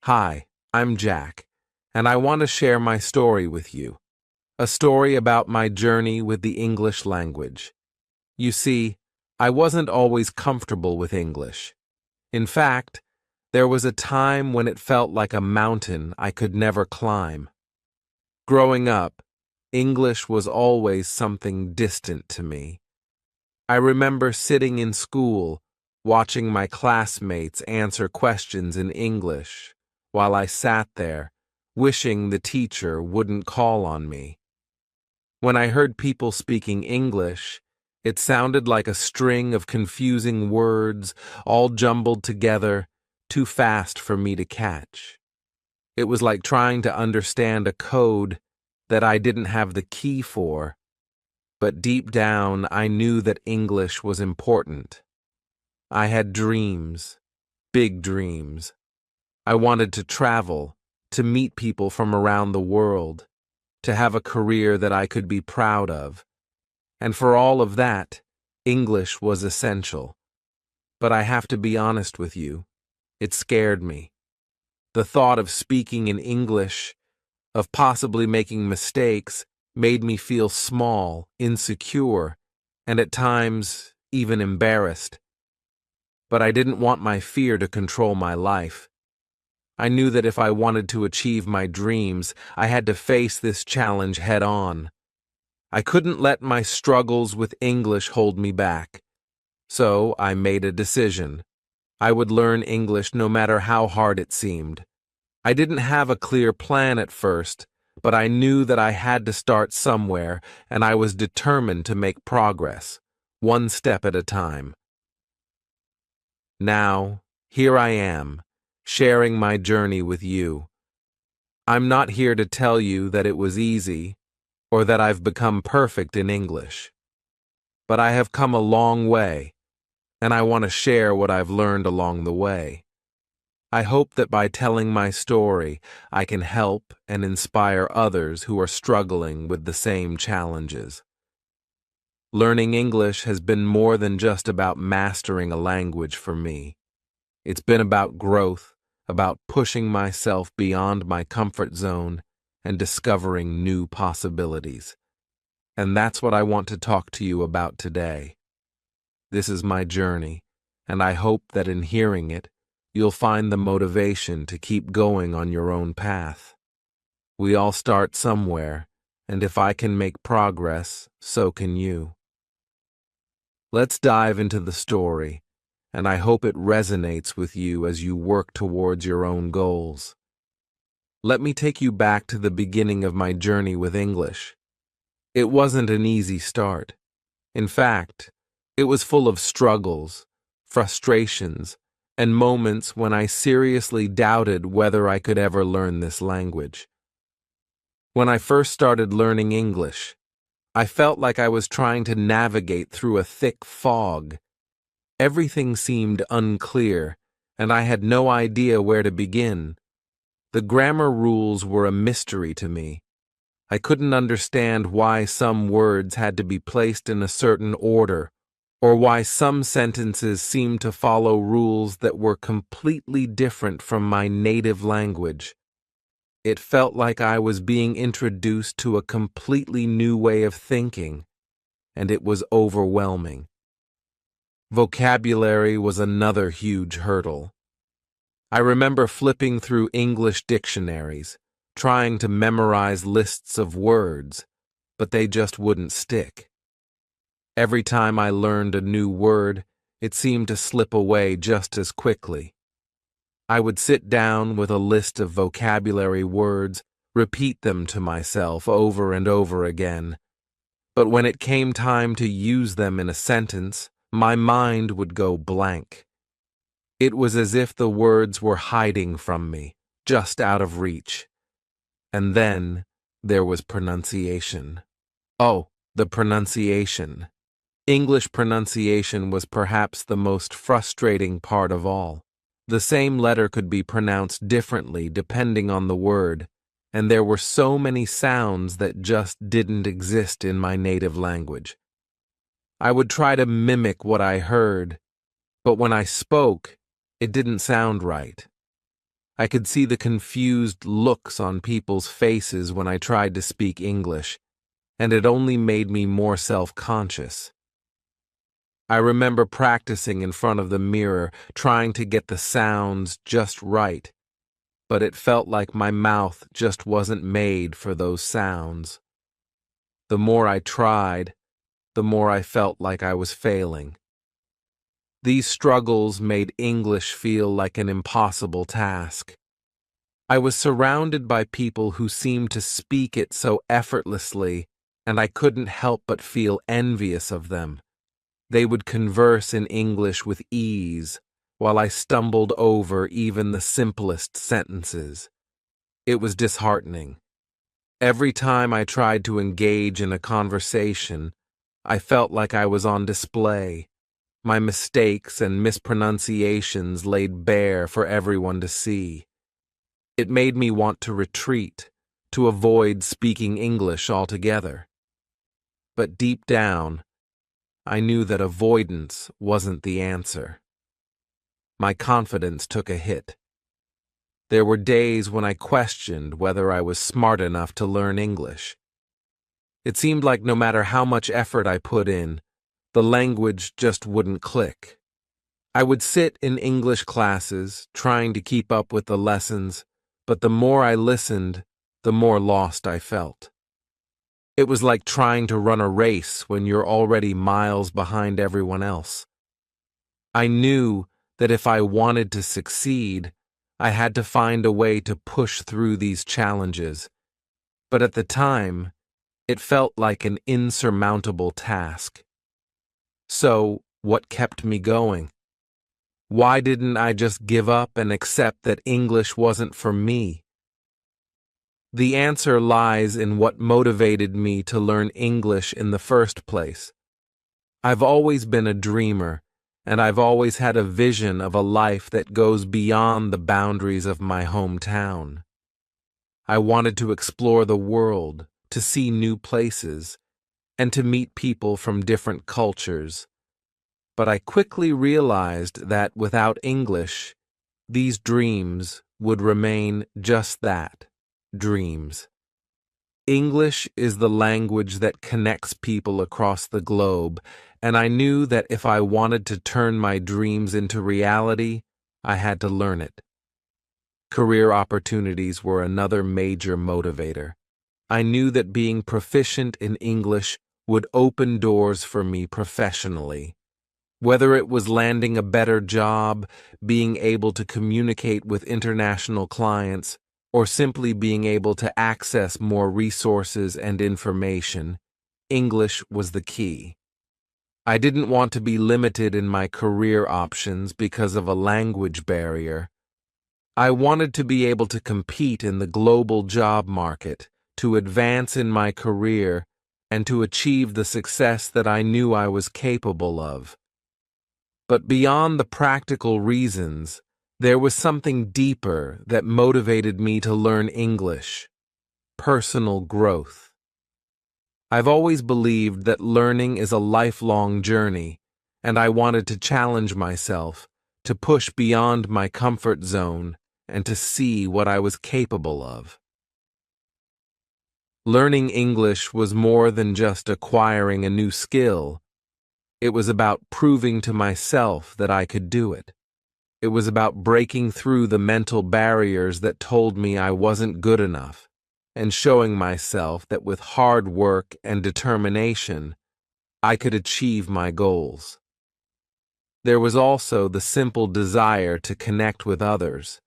Hi, I'm Jack, and I want to share my story with you. A story about my journey with the English language. You see, I wasn't always comfortable with English. In fact, there was a time when it felt like a mountain I could never climb. Growing up, English was always something distant to me. I remember sitting in school, watching my classmates answer questions in English, while I sat there, wishing the teacher wouldn't call on me. When I heard people speaking English, it sounded like a string of confusing words, all jumbled together, too fast for me to catch. It was like trying to understand a code that I didn't have the key for, but deep down I knew that English was important. I had dreams, big dreams. I wanted to travel, to meet people from around the world, to have a career that I could be proud of. And for all of that, English was essential. But I have to be honest with you, it scared me. The thought of speaking in English, of possibly making mistakes, made me feel small, insecure, and at times even embarrassed. But I didn't want my fear to control my life. I knew that if I wanted to achieve my dreams, I had to face this challenge head on. I couldn't let my struggles with English hold me back. So I made a decision. I would learn English no matter how hard it seemed. I didn't have a clear plan at first, but I knew that I had to start somewhere, and I was determined to make progress, one step at a time. Now, here I am, sharing my journey with you. I'm not here to tell you that it was easy, or that I've become perfect in English. But I have come a long way, and I want to share what I've learned along the way. I hope that by telling my story, I can help and inspire others who are struggling with the same challenges. Learning English has been more than just about mastering a language for me. It's been about growth, about pushing myself beyond my comfort zone and discovering new possibilities. And that's what I want to talk to you about today. This is my journey, and I hope that in hearing it, you'll find the motivation to keep going on your own path. We all start somewhere, and if I can make progress, so can you. Let's dive into the story, and I hope it resonates with you as you work towards your own goals. Let me take you back to the beginning of my journey with English. It wasn't an easy start. In fact, it was full of struggles, frustrations, and moments when I seriously doubted whether I could ever learn this language. When I first started learning English, I felt like I was trying to navigate through a thick fog. Everything seemed unclear, and I had no idea where to begin. The grammar rules were a mystery to me. I couldn't understand why some words had to be placed in a certain order, or why some sentences seemed to follow rules that were completely different from my native language. It felt like I was being introduced to a completely new way of thinking, and it was overwhelming. Vocabulary was another huge hurdle. I remember flipping through English dictionaries, trying to memorize lists of words, but they just wouldn't stick. Every time I learned a new word, it seemed to slip away just as quickly. I would sit down with a list of vocabulary words, repeat them to myself over and over again. But when it came time to use them in a sentence, my mind would go blank. It was as if the words were hiding from me, just out of reach. And then there was pronunciation. Oh, the pronunciation. English pronunciation was perhaps the most frustrating part of all. The same letter could be pronounced differently depending on the word, and there were so many sounds that just didn't exist in my native language. I would try to mimic what I heard, but when I spoke, it didn't sound right. I could see the confused looks on people's faces when I tried to speak English, and it only made me more self-conscious. I remember practicing in front of the mirror, trying to get the sounds just right, but it felt like my mouth just wasn't made for those sounds. The more I tried, the more I felt like I was failing. These struggles made English feel like an impossible task. I was surrounded by people who seemed to speak it so effortlessly, and I couldn't help but feel envious of them. They would converse in English with ease, while I stumbled over even the simplest sentences. It was disheartening. Every time I tried to engage in a conversation, I felt like I was on display. My mistakes and mispronunciations laid bare for everyone to see. It made me want to retreat, to avoid speaking English altogether. But deep down, I knew that avoidance wasn't the answer. My confidence took a hit. There were days when I questioned whether I was smart enough to learn English. It seemed like no matter how much effort I put in, the language just wouldn't click. I would sit in English classes, trying to keep up with the lessons, but the more I listened, the more lost I felt. It was like trying to run a race when you're already miles behind everyone else. I knew that if I wanted to succeed, I had to find a way to push through these challenges, but at the time, it felt like an insurmountable task. So, what kept me going? Why didn't I just give up and accept that English wasn't for me? The answer lies in what motivated me to learn English in the first place. I've always been a dreamer, and I've always had a vision of a life that goes beyond the boundaries of my hometown. I wanted to explore the world, to see new places, and to meet people from different cultures. But I quickly realized that without English, these dreams would remain just that, dreams. English is the language that connects people across the globe, and I knew that if I wanted to turn my dreams into reality, I had to learn it. Career opportunities were another major motivator. I knew that being proficient in English would open doors for me professionally. Whether it was landing a better job, being able to communicate with international clients, or simply being able to access more resources and information, English was the key. I didn't want to be limited in my career options because of a language barrier. I wanted to be able to compete in the global job market, to advance in my career, and to achieve the success that I knew I was capable of. But beyond the practical reasons, there was something deeper that motivated me to learn English: personal growth. I've always believed that learning is a lifelong journey, and I wanted to challenge myself, to push beyond my comfort zone, and to see what I was capable of. Learning English was more than just acquiring a new skill. It was about proving to myself that I could do it. It was about breaking through the mental barriers that told me I wasn't good enough, and showing myself that with hard work and determination, I could achieve my goals. There was also the simple desire to connect with others.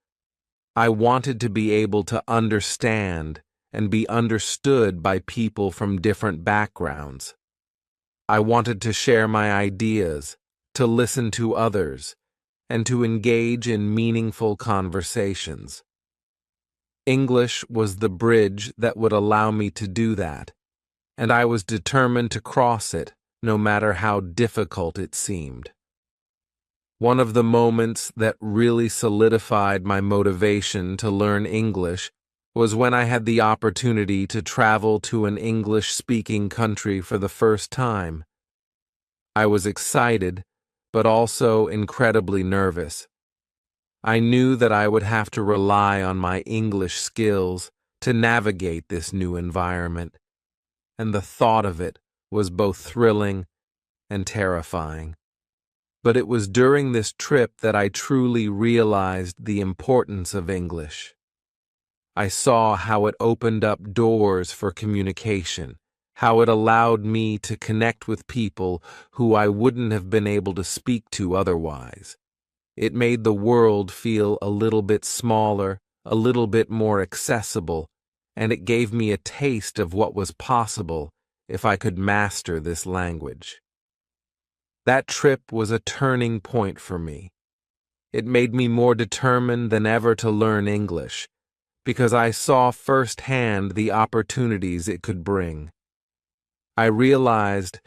I wanted to be able to understand and be understood by people from different backgrounds. I wanted to share my ideas, to listen to others, and to engage in meaningful conversations. English was the bridge that would allow me to do that, and I was determined to cross it, no matter how difficult it seemed. One of the moments that really solidified my motivation to learn English was when I had the opportunity to travel to an English-speaking country for the first time. I was excited, but also incredibly nervous. I knew that I would have to rely on my English skills to navigate this new environment, and the thought of it was both thrilling and terrifying. But it was during this trip that I truly realized the importance of English. I saw how it opened up doors for communication, how it allowed me to connect with people who I wouldn't have been able to speak to otherwise. It made the world feel a little bit smaller, a little bit more accessible, and it gave me a taste of what was possible if I could master this language. That trip was a turning point for me. It made me more determined than ever to learn English, because I saw firsthand the opportunities it could bring. I realized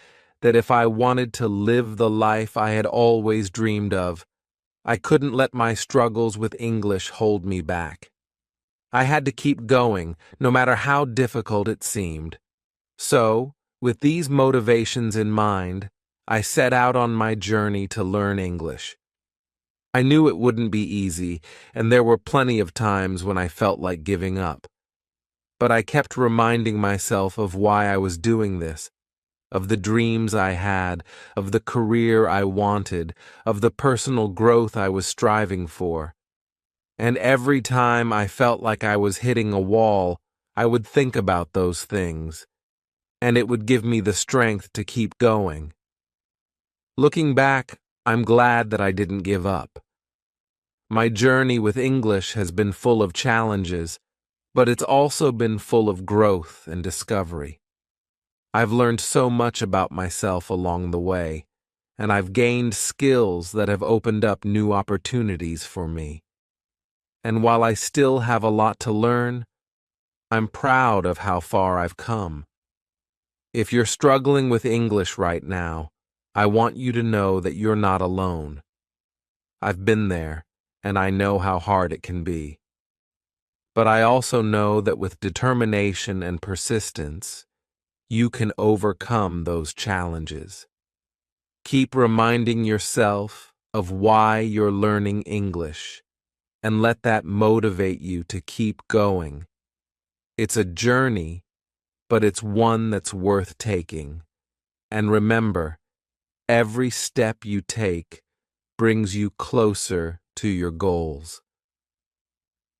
that if I wanted to live the life I had always dreamed of, I couldn't let my struggles with English hold me back. I had to keep going, no matter how difficult it seemed. So, with these motivations in mind, I set out on my journey to learn English. I knew it wouldn't be easy, and there were plenty of times when I felt like giving up. But I kept reminding myself of why I was doing this, of the dreams I had, of the career I wanted, of the personal growth I was striving for. And every time I felt like I was hitting a wall, I would think about those things, and it would give me the strength to keep going. Looking back, I'm glad that I didn't give up. My journey with English has been full of challenges, but it's also been full of growth and discovery. I've learned so much about myself along the way, and I've gained skills that have opened up new opportunities for me. And while I still have a lot to learn, I'm proud of how far I've come. If you're struggling with English right now, I want you to know that you're not alone. I've been there, and I know how hard it can be. But I also know that with determination and persistence, you can overcome those challenges. Keep reminding yourself of why you're learning English, and let that motivate you to keep going. It's a journey, but it's one that's worth taking. And remember, every step you take brings you closer to your goals.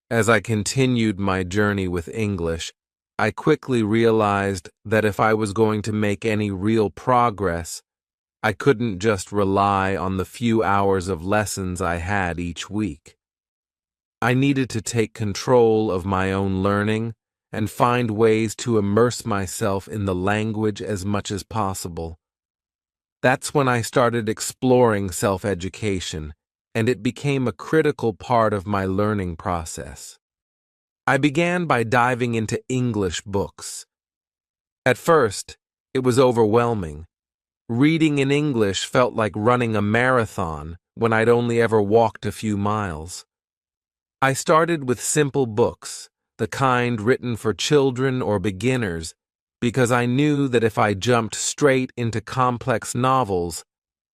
As I continued my journey with English, I quickly realized that if I was going to make any real progress, I couldn't just rely on the few hours of lessons I had each week. I needed to take control of my own learning and find ways to immerse myself in the language as much as possible. That's when I started exploring self-education, and it became a critical part of my learning process. I began by diving into English books. At first, it was overwhelming. Reading in English felt like running a marathon when I'd only ever walked a few miles. I started with simple books, the kind written for children or beginners, because I knew that if I jumped straight into complex novels,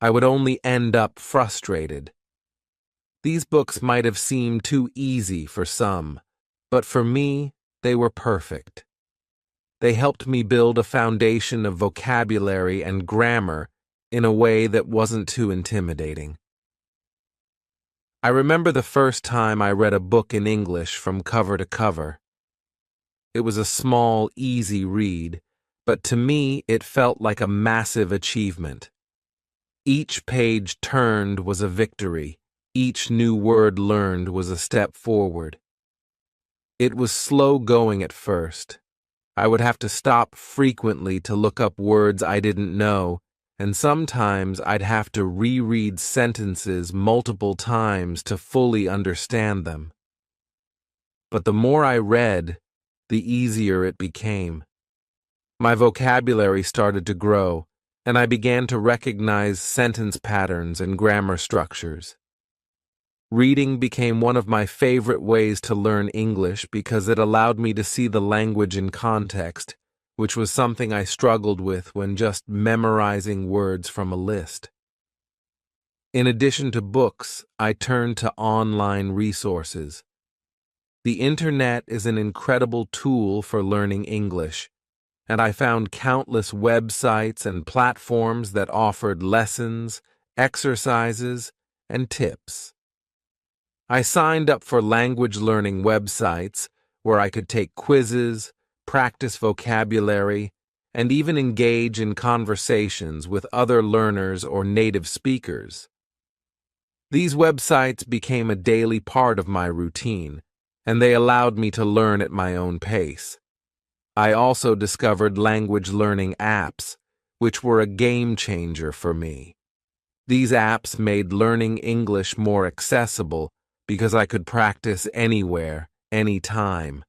I would only end up frustrated. These books might have seemed too easy for some, but for me, they were perfect. They helped me build a foundation of vocabulary and grammar in a way that wasn't too intimidating. I remember the first time I read a book in English from cover to cover. It was a small, easy read, but to me it felt like a massive achievement. Each page turned was a victory. Each new word learned was a step forward. It was slow going at first. I would have to stop frequently to look up words I didn't know, and sometimes I'd have to reread sentences multiple times to fully understand them. But the more I read, the easier it became. My vocabulary started to grow, and I began to recognize sentence patterns and grammar structures. Reading became one of my favorite ways to learn English because it allowed me to see the language in context, which was something I struggled with when just memorizing words from a list. In addition to books, I turned to online resources. The internet is an incredible tool for learning English, and I found countless websites and platforms that offered lessons, exercises, and tips. I signed up for language learning websites where I could take quizzes, practice vocabulary, and even engage in conversations with other learners or native speakers. These websites became a daily part of my routine, and they allowed me to learn at my own pace. I also discovered language learning apps, which were a game changer for me. These apps made learning English more accessible because I could practice anywhere, anytime.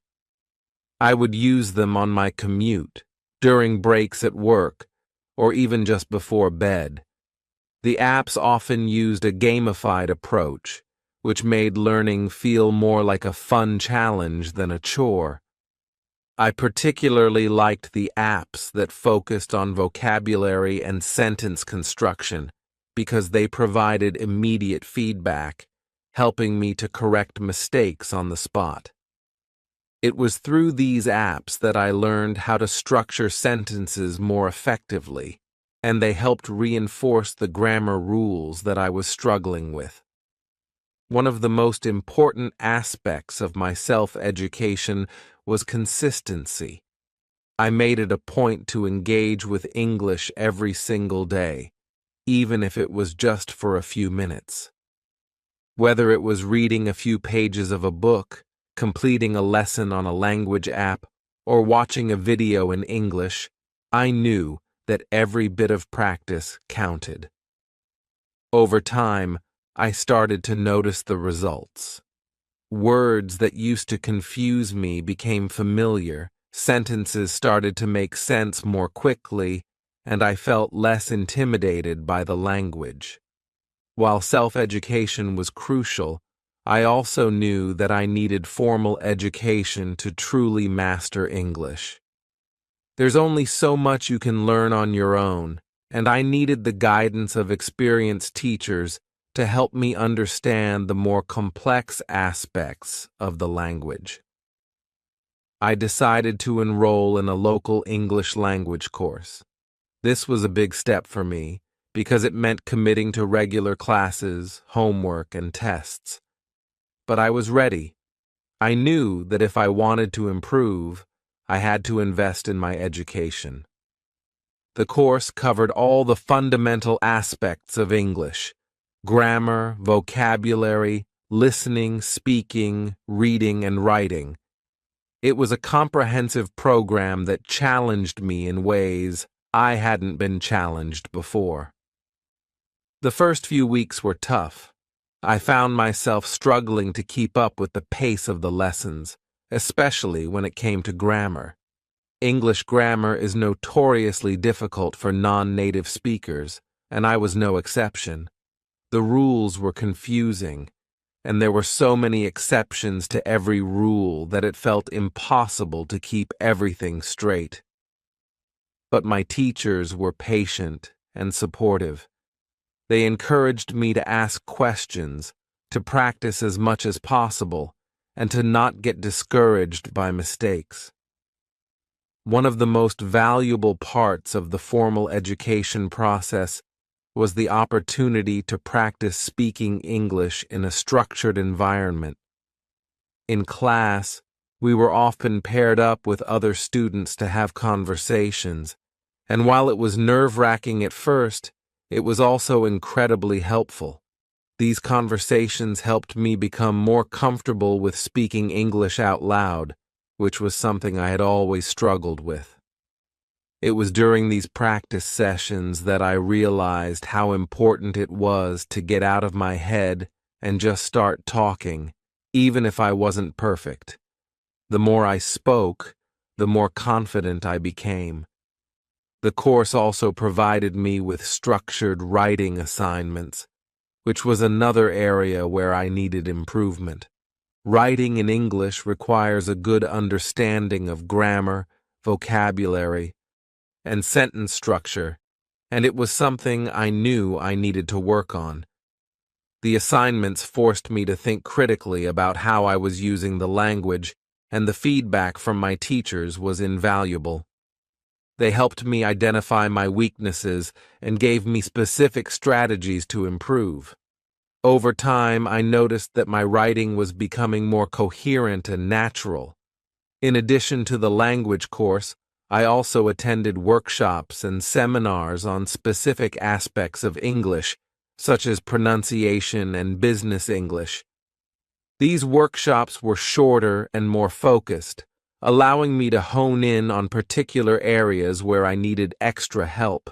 I would use them on my commute, during breaks at work, or even just before bed. The apps often used a gamified approach, which made learning feel more like a fun challenge than a chore. I particularly liked the apps that focused on vocabulary and sentence construction because they provided immediate feedback, helping me to correct mistakes on the spot. It was through these apps that I learned how to structure sentences more effectively, and they helped reinforce the grammar rules that I was struggling with. One of the most important aspects of my self-education was consistency. I made it a point to engage with English every single day, even if it was just for a few minutes. Whether it was reading a few pages of a book, completing a lesson on a language app, or watching a video in English, I knew that every bit of practice counted. Over time, I started to notice the results. Words that used to confuse me became familiar, sentences started to make sense more quickly, and I felt less intimidated by the language. While self-education was crucial, I also knew that I needed formal education to truly master English. There's only so much you can learn on your own, and I needed the guidance of experienced teachers to help me understand the more complex aspects of the language. I decided to enroll in a local English language course. This was a big step for me because it meant committing to regular classes, homework, and tests. But I was ready. I knew that if I wanted to improve, I had to invest in my education. The course covered all the fundamental aspects of English: grammar, vocabulary, listening, speaking, reading, and writing. It was a comprehensive program that challenged me in ways I hadn't been challenged before. The first few weeks were tough. I found myself struggling to keep up with the pace of the lessons, especially when it came to grammar. English grammar is notoriously difficult for non-native speakers, and I was no exception. The rules were confusing, and there were so many exceptions to every rule that it felt impossible to keep everything straight. But my teachers were patient and supportive. They encouraged me to ask questions, to practice as much as possible, and to not get discouraged by mistakes. One of the most valuable parts of the formal education process was the opportunity to practice speaking English in a structured environment. In class, we were often paired up with other students to have conversations, and while it was nerve-wracking at first, it was also incredibly helpful. These conversations helped me become more comfortable with speaking English out loud, which was something I had always struggled with. It was during these practice sessions that I realized how important it was to get out of my head and just start talking, even if I wasn't perfect. The more I spoke, the more confident I became. The course also provided me with structured writing assignments, which was another area where I needed improvement. Writing in English requires a good understanding of grammar, vocabulary, and sentence structure, and it was something I knew I needed to work on. The assignments forced me to think critically about how I was using the language, and the feedback from my teachers was invaluable. They helped me identify my weaknesses and gave me specific strategies to improve. Over time, I noticed that my writing was becoming more coherent and natural. In addition to the language course, I also attended workshops and seminars on specific aspects of English, such as pronunciation and business English. These workshops were shorter and more focused, allowing me to hone in on particular areas where I needed extra help.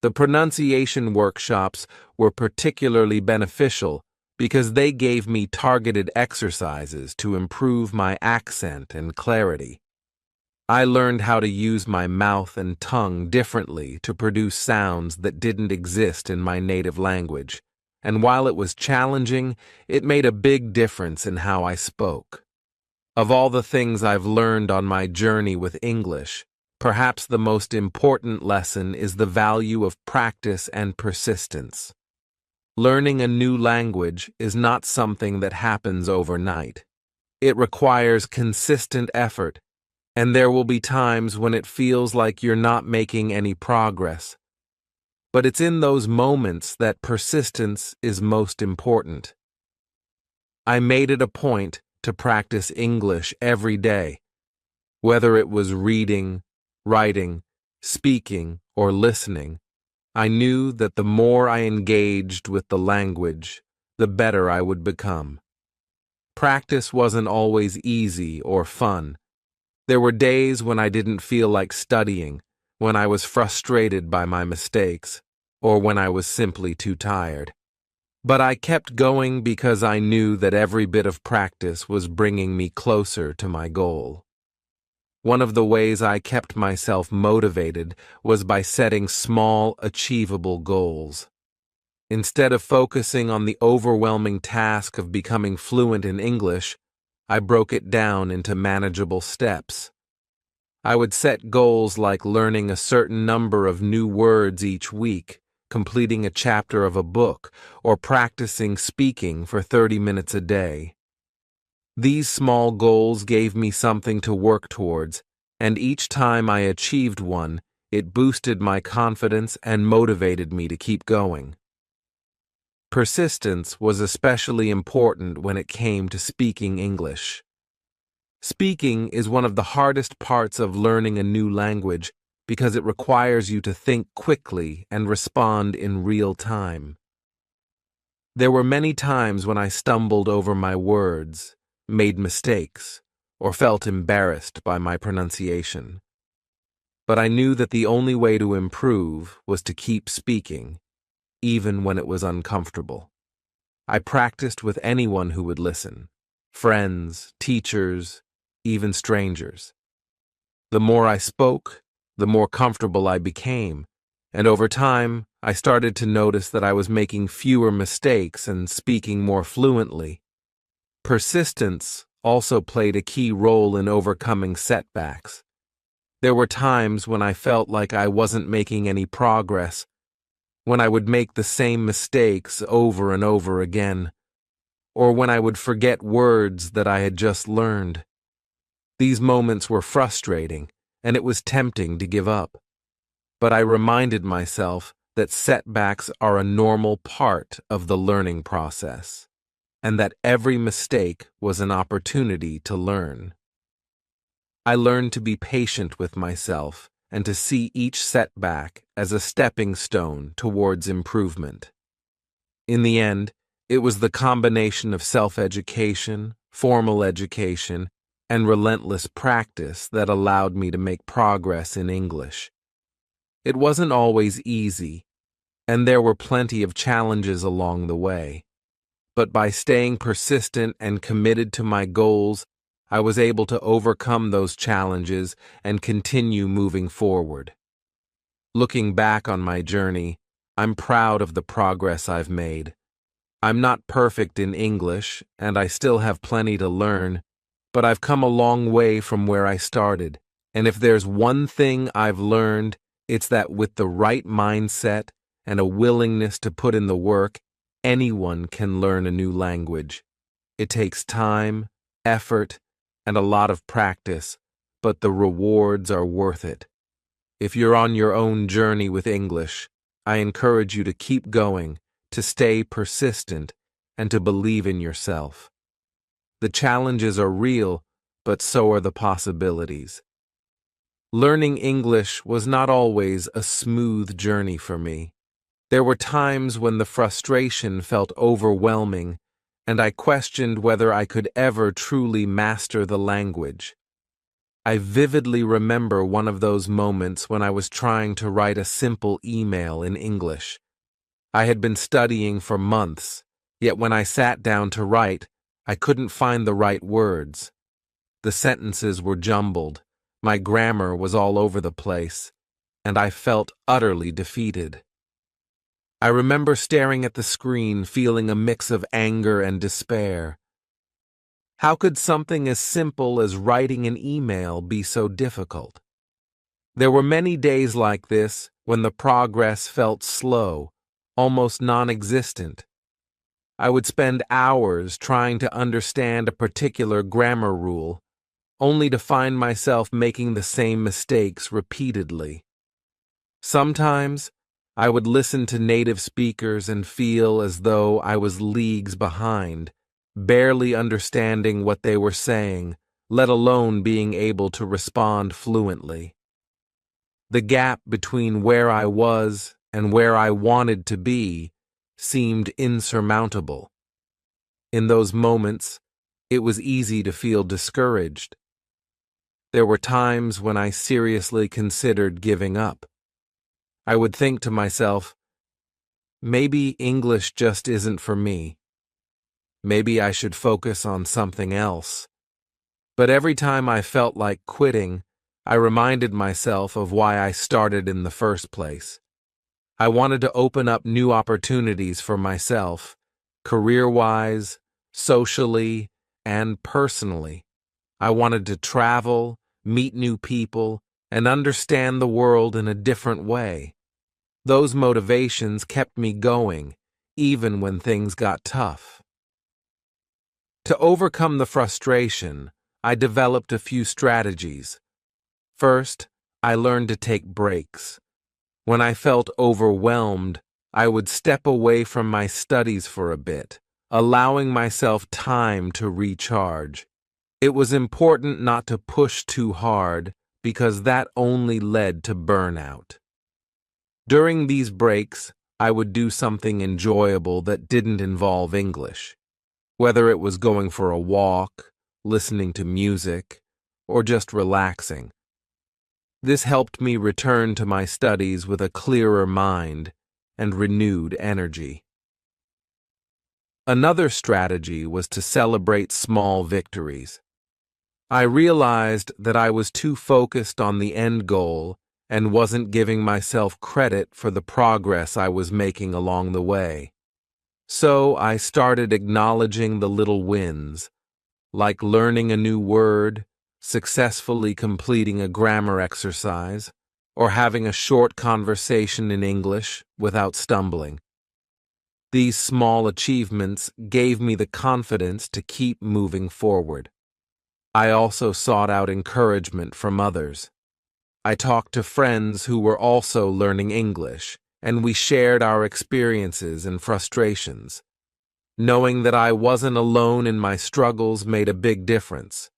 The pronunciation workshops were particularly beneficial because they gave me targeted exercises to improve my accent and clarity. I learned how to use my mouth and tongue differently to produce sounds that didn't exist in my native language, and while it was challenging, it made a big difference in how I spoke. Of all the things I've learned on my journey with English, perhaps the most important lesson is the value of practice and persistence. Learning a new language is not something that happens overnight. It requires consistent effort, and there will be times when it feels like you're not making any progress. But it's in those moments that persistence is most important. I made it a point to practice English every day, whether it was reading, writing, speaking, or listening. I knew that the more I engaged with the language, the better I would become. Practice wasn't always easy or fun. There were days when I didn't feel like studying, when I was frustrated by my mistakes, or when I was simply too tired. But I kept going because I knew that every bit of practice was bringing me closer to my goal. One of the ways I kept myself motivated was by setting small, achievable goals. Instead of focusing on the overwhelming task of becoming fluent in English, I broke it down into manageable steps. I would set goals like learning a certain number of new words each week, completing a chapter of a book, or practicing speaking for 30 minutes a day. These small goals gave me something to work towards, and each time I achieved one, it boosted my confidence and motivated me to keep going. Persistence was especially important when it came to speaking English. Speaking is one of the hardest parts of learning a new language because it requires you to think quickly and respond in real time. There were many times when I stumbled over my words, made mistakes, or felt embarrassed by my pronunciation. But I knew that the only way to improve was to keep speaking, even when it was uncomfortable. I practiced with anyone who would listen, friends, teachers, even strangers. The more I spoke, the more comfortable I became, and over time, I started to notice that I was making fewer mistakes and speaking more fluently. Persistence also played a key role in overcoming setbacks. There were times when I felt like I wasn't making any progress, when I would make the same mistakes over and over again, or when I would forget words that I had just learned. These moments were frustrating, and it was tempting to give up. But I reminded myself that setbacks are a normal part of the learning process, and that every mistake was an opportunity to learn. I learned to be patient with myself and to see each setback as a stepping stone towards improvement. In the end, it was the combination of self-education, formal education, and relentless practice that allowed me to make progress in English. It wasn't always easy, and there were plenty of challenges along the way. But by staying persistent and committed to my goals, I was able to overcome those challenges and continue moving forward. Looking back on my journey, I'm proud of the progress I've made. I'm not perfect in English, and I still have plenty to learn, but I've come a long way from where I started. And if there's one thing I've learned, it's that with the right mindset and a willingness to put in the work, Anyone can learn a new language. It takes time, effort, and a lot of practice, but the rewards are worth it. If you're on your own journey with English, I encourage you to keep going, to stay persistent, and to believe in yourself. The challenges are real, but so are the possibilities. Learning English was not always a smooth journey for me. There were times when the frustration felt overwhelming, and I questioned whether I could ever truly master the language. I vividly remember one of those moments when I was trying to write a simple email in English. I had been studying for months, yet when I sat down to write, I couldn't find the right words. The sentences were jumbled, my grammar was all over the place, and I felt utterly defeated. I remember staring at the screen, feeling a mix of anger and despair. How could something as simple as writing an email be so difficult? There were many days like this when the progress felt slow, almost non-existent. I would spend hours trying to understand a particular grammar rule, only to find myself making the same mistakes repeatedly. Sometimes, I would listen to native speakers and feel as though I was leagues behind, barely understanding what they were saying, let alone being able to respond fluently. The gap between where I was and where I wanted to be seemed insurmountable. In those moments, it was easy to feel discouraged. There were times when I seriously considered giving up. I would think to myself, maybe English just isn't for me. Maybe I should focus on something else. But every time I felt like quitting, I reminded myself of why I started in the first place. I wanted to open up new opportunities for myself, career-wise, socially, and personally. I wanted to travel, meet new people, and understand the world in a different way. Those motivations kept me going, even when things got tough. To overcome the frustration, I developed a few strategies. First, I learned to take breaks. When I felt overwhelmed, I would step away from my studies for a bit, allowing myself time to recharge. It was important not to push too hard, because that only led to burnout. During these breaks, I would do something enjoyable that didn't involve English. Whether it was going for a walk, listening to music, or just relaxing. This helped me return to my studies with a clearer mind and renewed energy. Another strategy was to celebrate small victories. I realized that I was too focused on the end goal and wasn't giving myself credit for the progress I was making along the way. So I started acknowledging the little wins, like learning a new word, successfully completing a grammar exercise, or having a short conversation in English without stumbling. These small achievements gave me the confidence to keep moving forward. I also sought out encouragement from others. I talked to friends who were also learning English, and we shared our experiences and frustrations. Knowing that I wasn't alone in my struggles made a big difference.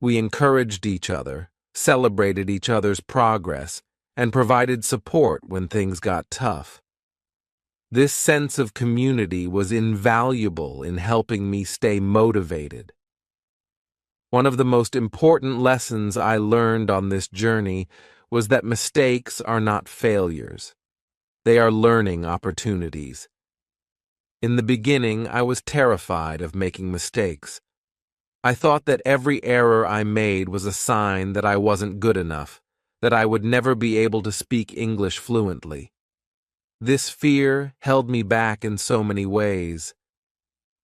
We encouraged each other, celebrated each other's progress, and provided support when things got tough. This sense of community was invaluable in helping me stay motivated. One of the most important lessons I learned on this journey was that mistakes are not failures. They are learning opportunities. In the beginning, I was terrified of making mistakes. I thought that every error I made was a sign that I wasn't good enough, that I would never be able to speak English fluently. This fear held me back in so many ways.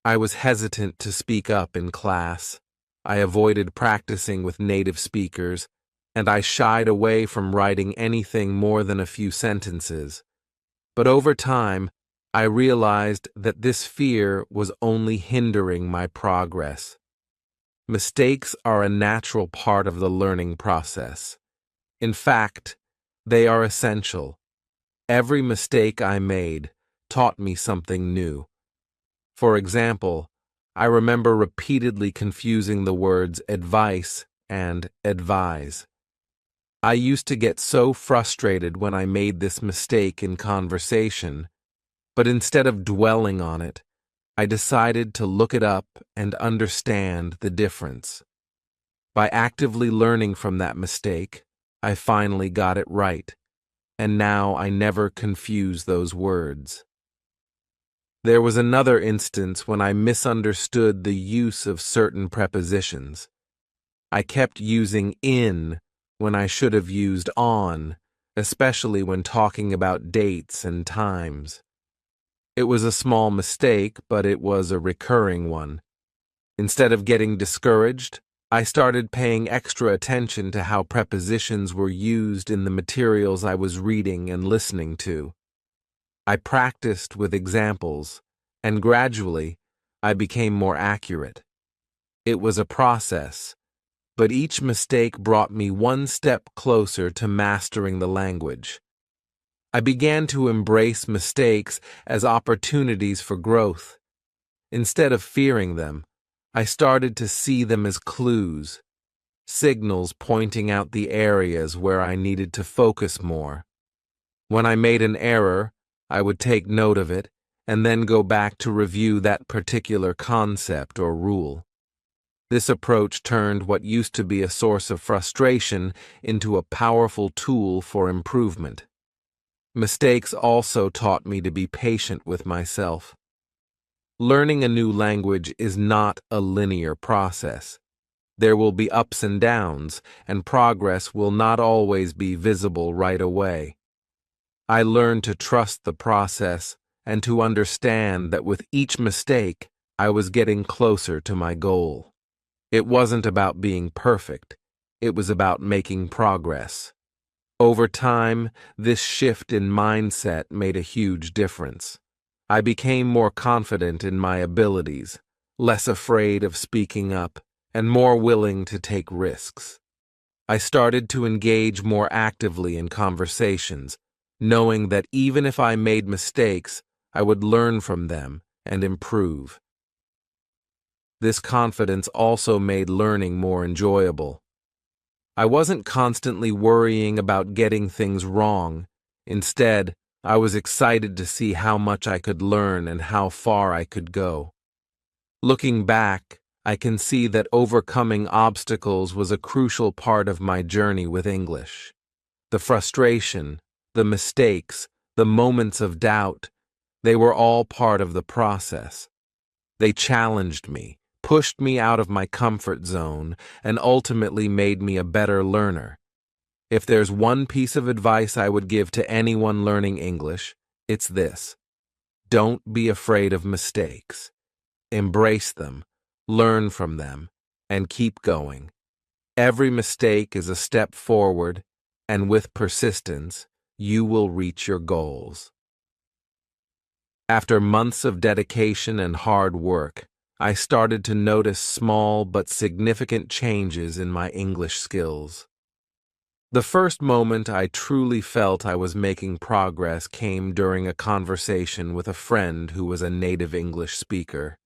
I was hesitant to speak up in class. I avoided practicing with native speakers, and I shied away from writing anything more than a few sentences. But over time, I realized that this fear was only hindering my progress. Mistakes are a natural part of the learning process. In fact, they are essential. Every mistake I made taught me something new. For example, I remember repeatedly confusing the words advice and advise. I used to get so frustrated when I made this mistake in conversation, but instead of dwelling on it, I decided to look it up and understand the difference. By actively learning from that mistake, I finally got it right, and now I never confuse those words. There was another instance when I misunderstood the use of certain prepositions. I kept using in when I should have used on, especially when talking about dates and times. It was a small mistake, but it was a recurring one. Instead of getting discouraged, I started paying extra attention to how prepositions were used in the materials I was reading and listening to. I practiced with examples, and gradually, I became more accurate. It was a process, but each mistake brought me one step closer to mastering the language. I began to embrace mistakes as opportunities for growth. Instead of fearing them, I started to see them as clues, signals pointing out the areas where I needed to focus more. When I made an error, I would take note of it and then go back to review that particular concept or rule. This approach turned what used to be a source of frustration into a powerful tool for improvement. Mistakes also taught me to be patient with myself. Learning a new language is not a linear process. There will be ups and downs, and progress will not always be visible right away. I learned to trust the process and to understand that with each mistake, I was getting closer to my goal. It wasn't about being perfect. It was about making progress. Over time, this shift in mindset made a huge difference. I became more confident in my abilities, less afraid of speaking up, and more willing to take risks. I started to engage more actively in conversations, knowing that even if I made mistakes, I would learn from them and improve. This confidence also made learning more enjoyable. I wasn't constantly worrying about getting things wrong. Instead, I was excited to see how much I could learn and how far I could go. Looking back, I can see that overcoming obstacles was a crucial part of my journey with English. The frustration, the mistakes, the moments of doubt, they were all part of the process. They challenged me, pushed me out of my comfort zone, and ultimately made me a better learner. If there's one piece of advice I would give to anyone learning English, it's this: don't be afraid of mistakes. Embrace them, learn from them, and keep going. Every mistake is a step forward, and with persistence, you will reach your goals. After months of dedication and hard work, I started to notice small but significant changes in my English skills. The first moment I truly felt I was making progress came during a conversation with a friend who was a native English speaker.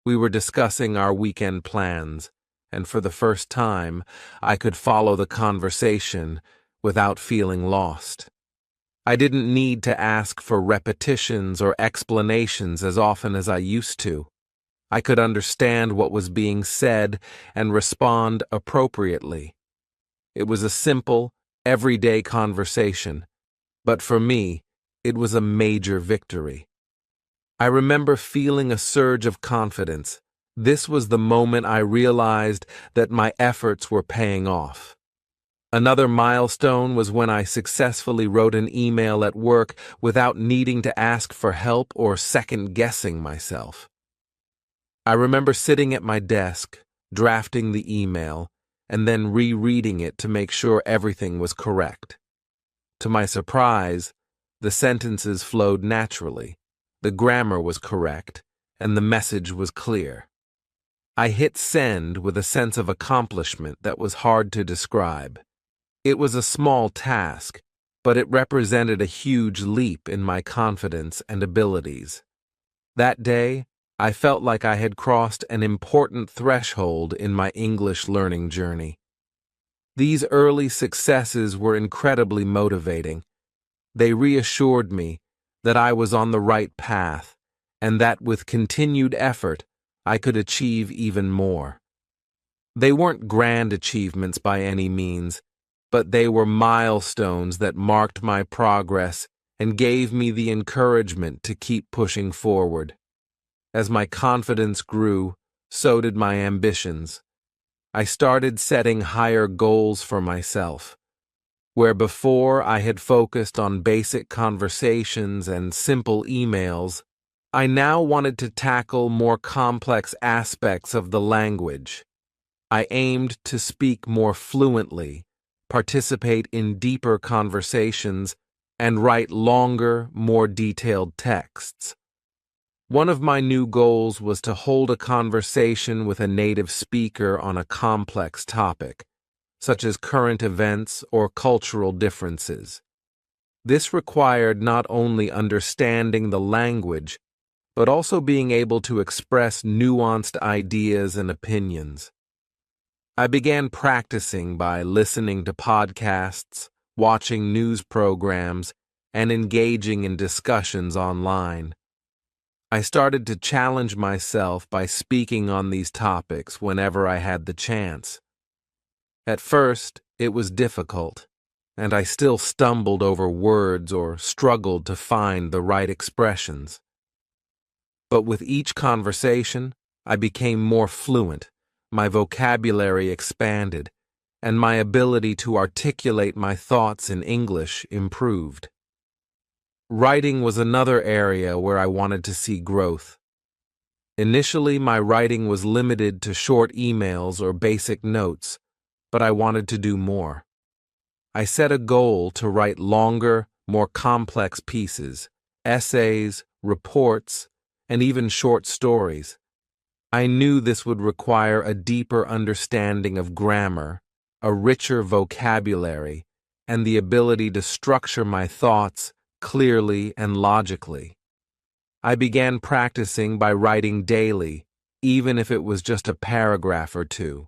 We were discussing our weekend plans, and for the first time, I could follow the conversation without feeling lost. I didn't need to ask for repetitions or explanations as often as I used to. I could understand what was being said and respond appropriately. It was a simple, everyday conversation, but for me, it was a major victory. I remember feeling a surge of confidence. This was the moment I realized that my efforts were paying off. Another milestone was when I successfully wrote an email at work without needing to ask for help or second-guessing myself. I remember sitting at my desk, drafting the email, and then rereading it to make sure everything was correct. To my surprise, the sentences flowed naturally. the grammar was correct, and the message was clear. I hit send with a sense of accomplishment that was hard to describe. It was a small task, but it represented a huge leap in my confidence and abilities. That day, I felt like I had crossed an important threshold in my English learning journey. These early successes were incredibly motivating. They reassured me that I was on the right path and that with continued effort, I could achieve even more. They weren't grand achievements by any means, but they were milestones that marked my progress and gave me the encouragement to keep pushing forward. As my confidence grew, so did my ambitions. I started setting higher goals for myself. Where before I had focused on basic conversations and simple emails, I now wanted to tackle more complex aspects of the language. I aimed to speak more fluently, participate in deeper conversations, and write longer, more detailed texts. One of my new goals was to hold a conversation with a native speaker on a complex topic, such as current events or cultural differences. This required not only understanding the language, but also being able to express nuanced ideas and opinions. I began practicing by listening to podcasts, watching news programs, and engaging in discussions online. I started to challenge myself by speaking on these topics whenever I had the chance. At first, it was difficult, and I still stumbled over words or struggled to find the right expressions. But with each conversation, I became more fluent, my vocabulary expanded, and my ability to articulate my thoughts in English improved. Writing was another area where I wanted to see growth. Initially, my writing was limited to short emails or basic notes, but I wanted to do more. I set a goal to write longer, more complex pieces, essays, reports, and even short stories. I knew this would require a deeper understanding of grammar, a richer vocabulary, and the ability to structure my thoughts clearly and logically. I began practicing by writing daily, even if it was just a paragraph or two.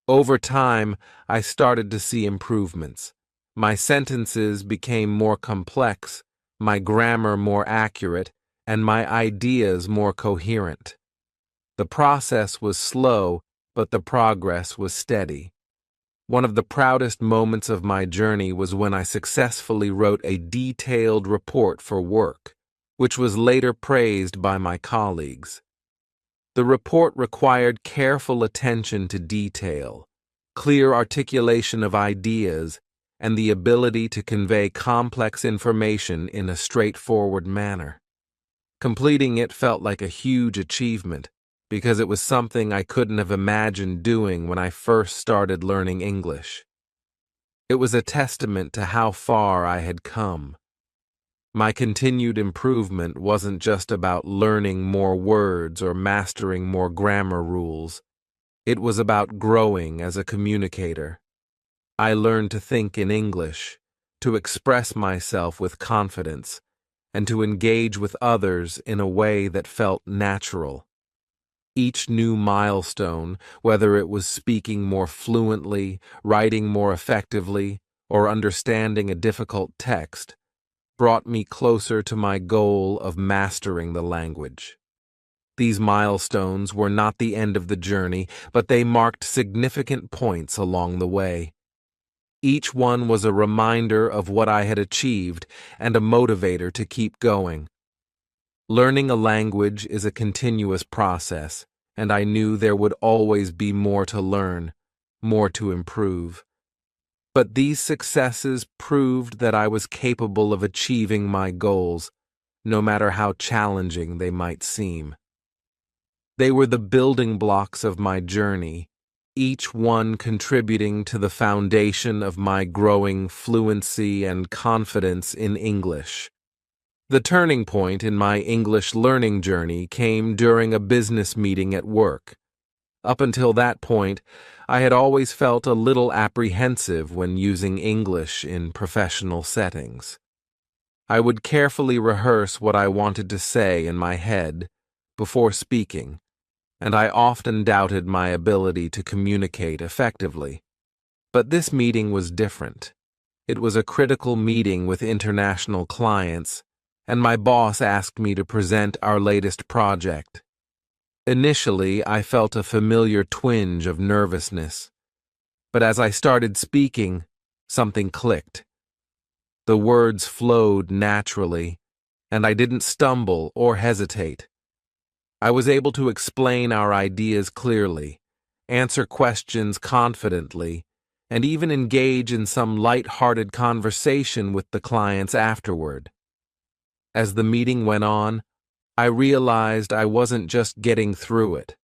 Over time, I started to see improvements. My sentences became more complex, my grammar more accurate, and my ideas more coherent. The process was slow, but the progress was steady. One of the proudest moments of my journey was when I successfully wrote a detailed report for work, which was later praised by my colleagues. The report required careful attention to detail, clear articulation of ideas, and the ability to convey complex information in a straightforward manner. Completing it felt like a huge achievement because it was something I couldn't have imagined doing when I first started learning English. It was a testament to how far I had come. My continued improvement wasn't just about learning more words or mastering more grammar rules. It was about growing as a communicator. I learned to think in English, to express myself with confidence, and to engage with others in a way that felt natural. Each new milestone, whether it was speaking more fluently, writing more effectively, or understanding a difficult text, brought me closer to my goal of mastering the language. These milestones were not the end of the journey, but they marked significant points along the way. Each one was a reminder of what I had achieved and a motivator to keep going. Learning a language is a continuous process, and I knew there would always be more to learn, more to improve. But these successes proved that I was capable of achieving my goals, no matter how challenging they might seem. They were the building blocks of my journey, each one contributing to the foundation of my growing fluency and confidence in English. The turning point in my English learning journey came during a business meeting at work. Up until that point, I had always felt a little apprehensive when using English in professional settings. I would carefully rehearse what I wanted to say in my head before speaking, and I often doubted my ability to communicate effectively. But this meeting was different. It was a critical meeting with international clients, and my boss asked me to present our latest project. Initially, I felt a familiar twinge of nervousness, but as I started speaking, something clicked. The words flowed naturally, and I didn't stumble or hesitate. I was able to explain our ideas clearly, answer questions confidently, and even engage in some light-hearted conversation with the clients afterward. As the meeting went on, I realized I wasn't just getting through it.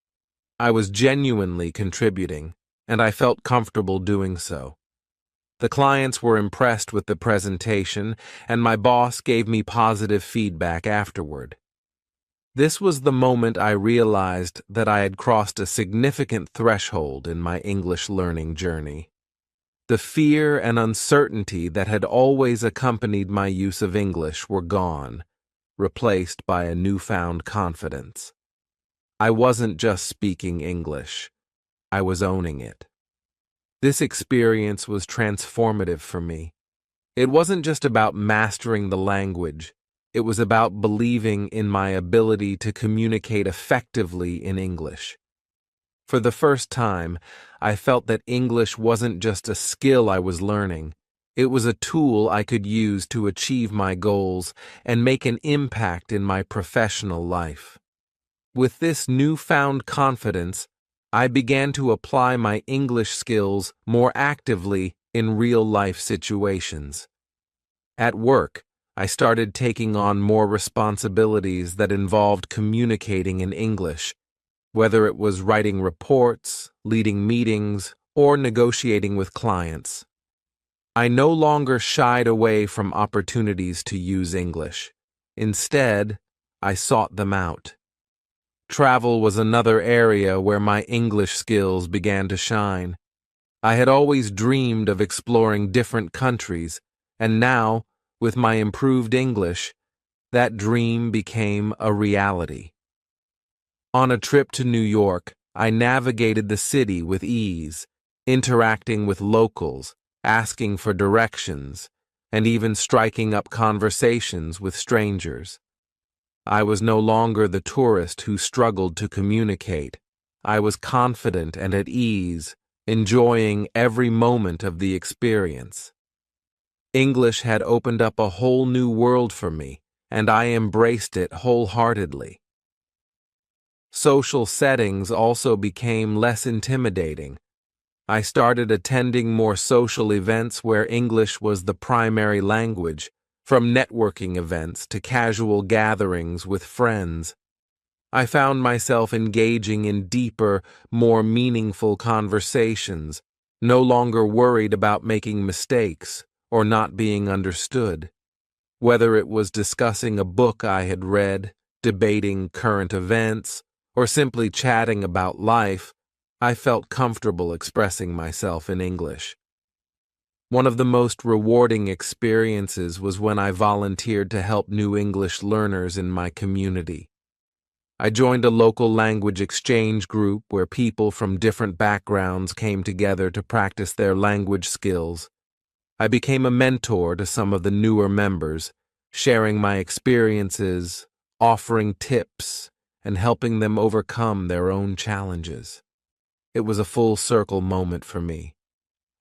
I was genuinely contributing, and I felt comfortable doing so. The clients were impressed with the presentation, and my boss gave me positive feedback afterward. This was the moment I realized that I had crossed a significant threshold in my English learning journey. The fear and uncertainty that had always accompanied my use of English were gone, replaced by a newfound confidence. I wasn't just speaking English, I was owning it. This experience was transformative for me. It wasn't just about mastering the language, it was about believing in my ability to communicate effectively in English. For the first time, I felt that English wasn't just a skill I was learning. It was a tool I could use to achieve my goals and make an impact in my professional life. With this newfound confidence, I began to apply my English skills more actively in real-life situations. At work, I started taking on more responsibilities that involved communicating in English, whether it was writing reports, leading meetings, or negotiating with clients. I no longer shied away from opportunities to use English. Instead, I sought them out. Travel was another area where my English skills began to shine. I had always dreamed of exploring different countries, and now, with my improved English, that dream became a reality. On a trip to New York, I navigated the city with ease, interacting with locals, asking for directions, and even striking up conversations with strangers. I was no longer the tourist who struggled to communicate. I was confident and at ease, enjoying every moment of the experience. English had opened up a whole new world for me, and I embraced it wholeheartedly. Social settings also became less intimidating. I started attending more social events where English was the primary language, from networking events to casual gatherings with friends. I found myself engaging in deeper, more meaningful conversations, no longer worried about making mistakes or not being understood. Whether it was discussing a book I had read, debating current events, or simply chatting about life, I felt comfortable expressing myself in English. One of the most rewarding experiences was when I volunteered to help new English learners in my community. I joined a local language exchange group where people from different backgrounds came together to practice their language skills. I became a mentor to some of the newer members, sharing my experiences, offering tips, and helping them overcome their own challenges. It was a full-circle moment for me.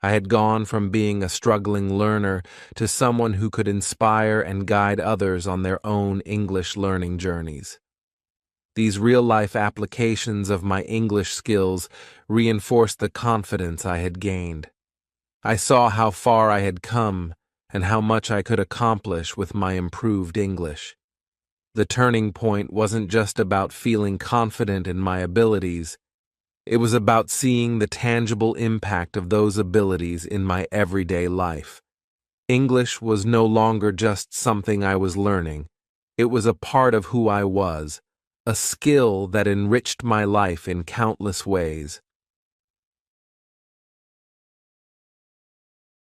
I had gone from being a struggling learner to someone who could inspire and guide others on their own English learning journeys. These real-life applications of my English skills reinforced the confidence I had gained. I saw how far I had come and how much I could accomplish with my improved English. The turning point wasn't just about feeling confident in my abilities. It was about seeing the tangible impact of those abilities in my everyday life. English was no longer just something I was learning. It was a part of who I was, a skill that enriched my life in countless ways.